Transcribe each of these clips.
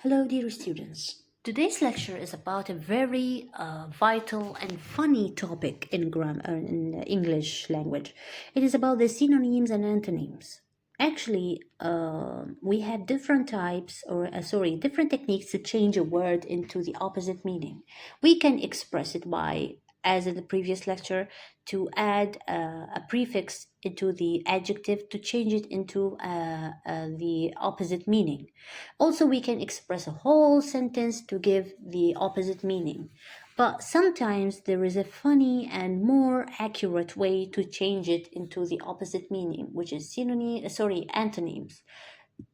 Hello, dear students. Today's lecture is about a very vital and funny topic in in English language. It is about the synonyms and antonyms. Actually, we have different types, different techniques to change a word into the opposite meaning. We can express it by, as in the previous lecture, to add a prefix into the adjective to change it into the opposite meaning. Also, we can express a whole sentence to give the opposite meaning. But sometimes there is a funny and more accurate way to change it into the opposite meaning, which is antonyms,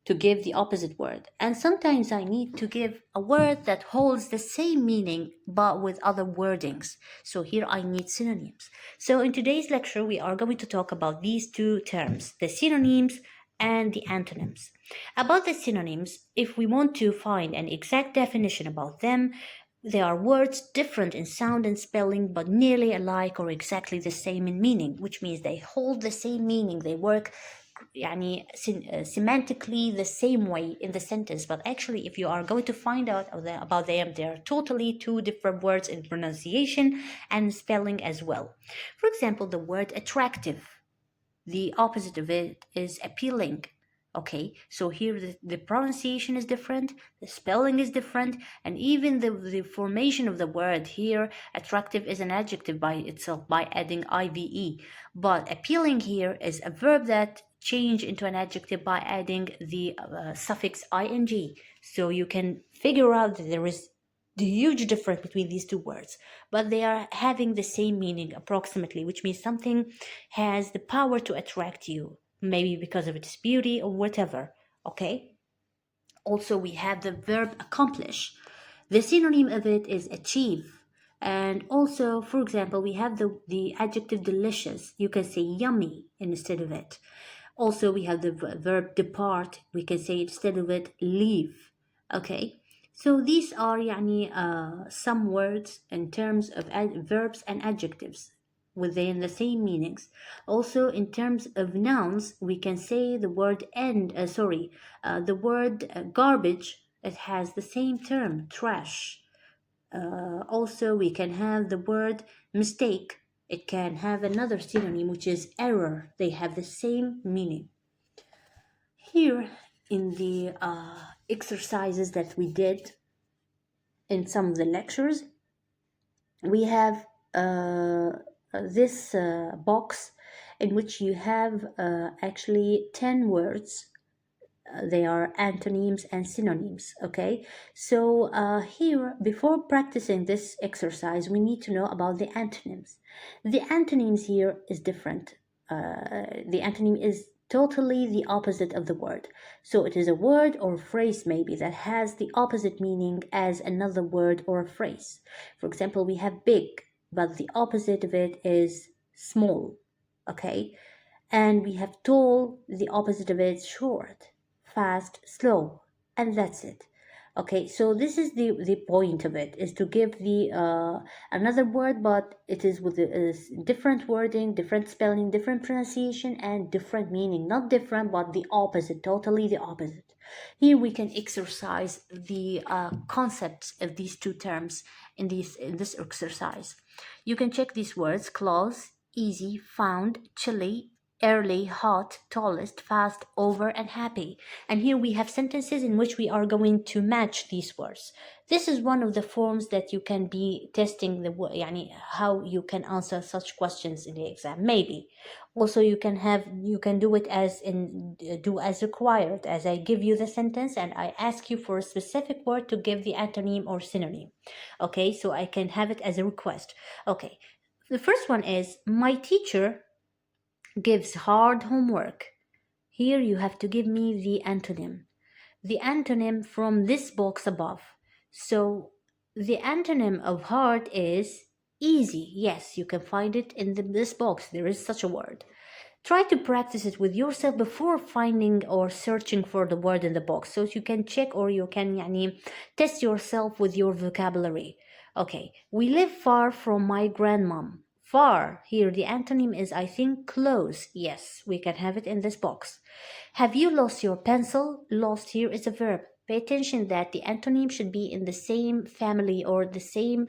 to give the opposite word. And sometimes I need to give a word that holds the same meaning but with other wordings. So here I need synonyms. So in today's lecture, we are going to talk about these two terms, the synonyms and the antonyms. About the synonyms, if we want to find an exact definition about them, they are words different in sound and spelling, but nearly alike or exactly the same in meaning, which means they hold the same meaning. They work semantically the same way in the sentence, but actually if you are going to find out about them, they are totally two different words in pronunciation and spelling as well. For example, the word attractive, the opposite of it is appealing. Okay, so here the pronunciation is different, the spelling is different, and even the formation of the word here, attractive is an adjective by itself by adding IVE, but appealing here is a verb that change into an adjective by adding the suffix ing. So you can figure out that there is the huge difference between these two words, but they are having the same meaning approximately, which means something has the power to attract you, maybe because of its beauty or whatever. Okay. Also, we have the verb accomplish. The synonym of it is achieve. And also, for example, we have the adjective delicious. You can say yummy instead of it. Also, we have the verb depart. We can say instead of it leave. Okay. So these are some words in terms of verbs and adjectives within the same meanings. Also, in terms of nouns, we can say the word the word garbage. It has the same term, trash. Also, we can have the word mistake. It can have another synonym, which is error. They have the same meaning. Here, in the exercises that we did in some of the lectures, we have this box in which you have actually 10 words. They are antonyms and synonyms. Okay, so here, before practicing this exercise, we need to know about the antonyms. The antonyms here is different. The antonym is totally the opposite of the word. So it is a word or phrase maybe that has the opposite meaning as another word or a phrase. For example, we have big, but the opposite of it is small. Okay, and we have tall, the opposite of it is short, fast, slow, and that's it. Okay, so this is the point of it, is to give the another word, but it is with a different wording, different spelling, different pronunciation, and different meaning. Not different, but the opposite, totally the opposite. Here we can exercise the concepts of these two terms in this exercise. You can check these words: close, easy, found, chilly, early, hot, tallest, fast, over, and happy. And here we have sentences in which we are going to match these words. This is one of the forms that you can be testing how you can answer such questions in the exam. Maybe. Also, you can do it as required, as I give you the sentence and I ask you for a specific word to give the antonym or synonym. Okay, so I can have it as a request. Okay. The first one is, my teacher gives hard homework. Here you have to give me the antonym. The antonym from this box above. So the antonym of hard is easy. Yes, you can find it in this box. There is such a word. Try to practice it with yourself before finding or searching for the word in the box, so you can check or you can test yourself with your vocabulary. Okay, we live far from my grandmom. Far, here the antonym is, I think, close. Yes, we can have it in this box. Have you lost your pencil? Lost here is a verb. pay attention that the antonym should be in the same family or the same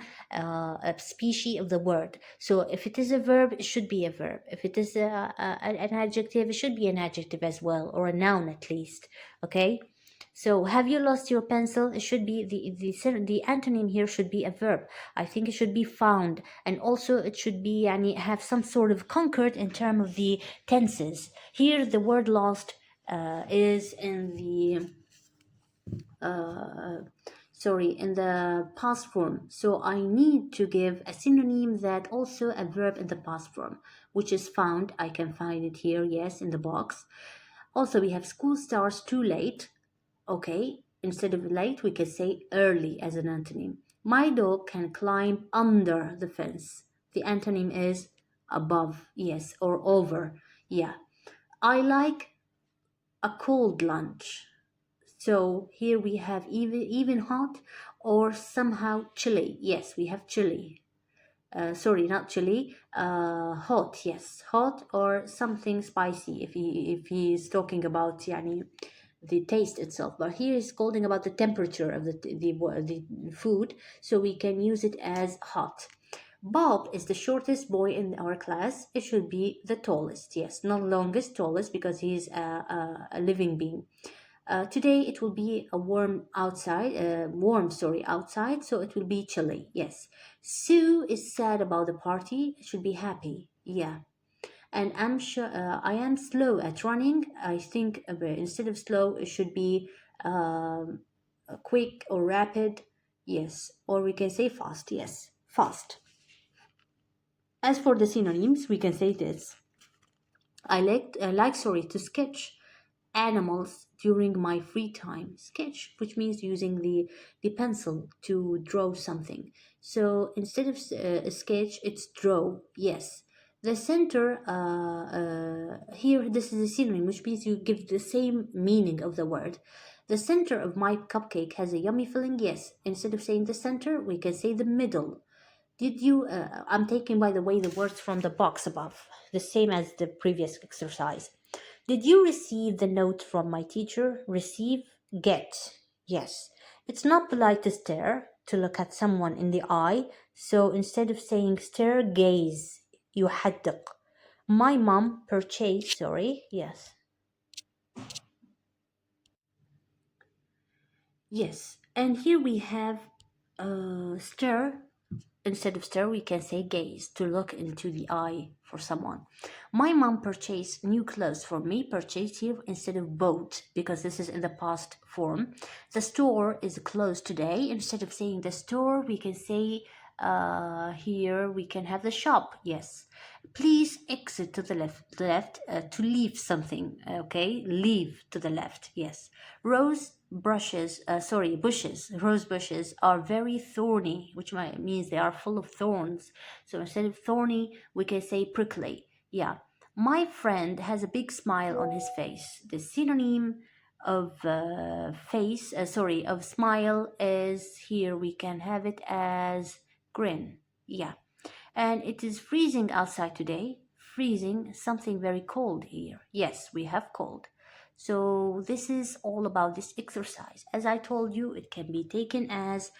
species of the word. So if it is a verb, it should be a verb. If it is an adjective, it should be an adjective as well, or a noun at least. Okay. So have you lost your pencil? It should be the antonym here should be a verb. I think it should be found, and also it should be have some sort of conquered in terms of the tenses. Here the word lost is in the uh, in the past form. So I need to give a synonym that also a verb in the past form, which is found. I can find it here, yes, in the box. Also, we have school starts too late. Okay, instead of late, we can say early as an antonym. My dog can climb under the fence. The antonym is above, yes, or over. Yeah. I like a cold lunch. So here we have even hot or somehow chilly. Yes, we have chilly. Sorry, not chilly. Hot. Yes, hot or something spicy. If he is talking about the taste itself, but here is calling about the temperature of the food, so we can use it as hot. Bob is the shortest boy in our class. It should be the tallest. Yes, not longest, tallest, because he's a living being. Today it will be a outside, so it will be chilly. Yes. Sue is sad about the party. It should be happy. Yeah. And I'm sure I am slow at running. I think instead of slow, it should be quick or rapid. Yes. Or we can say fast. Yes. Fast. As for the synonyms, we can say this. I like to sketch animals during my free time. Sketch, which means using the pencil to draw something. So instead of sketch, it's draw. Yes. The center, here, this is a synonym, which means you give the same meaning of the word. The center of my cupcake has a yummy filling. Yes. Instead of saying the center, we can say the middle. I'm taking, by the way, the words from the box above, the same as the previous exercise. Did you receive the note from my teacher? Receive, get. Yes. It's not polite to stare, to look at someone in the eye. So instead of saying stare, gaze. يحدق. My mom purchased, sorry, yes. Yes. And here we have stare. Instead of stare, we can say gaze, to look into the eye for someone. My mom purchased new clothes for me. Purchased here instead of bought, because this is in the past form. The store is closed today. Instead of saying the store, we can say here we can have the shop. Yes. Please exit to the left to leave something. Okay, leave to the left. Yes. Rose bushes are very thorny, which means they are full of thorns. So instead of thorny, we can say prickly. Yeah. My friend has a big smile on his face. The synonym of of smile is here. We can have it as grin. Yeah. And it is freezing outside today. Freezing, something very cold here. Yes, we have cold. So this is all about this exercise. As I told you, it can be taken as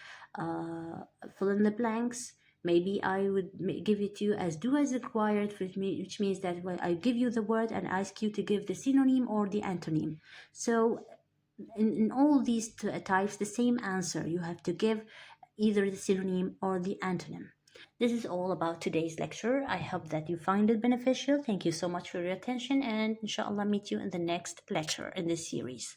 fill in the blanks. Maybe I would give it to you as do as required, which means that I give you the word and ask you to give the synonym or the antonym. So in all these types, the same answer. You have to give either the synonym or the antonym. This is all about today's lecture. I hope that you find it beneficial. Thank you so much for your attention, and inshallah meet you in the next lecture in this series.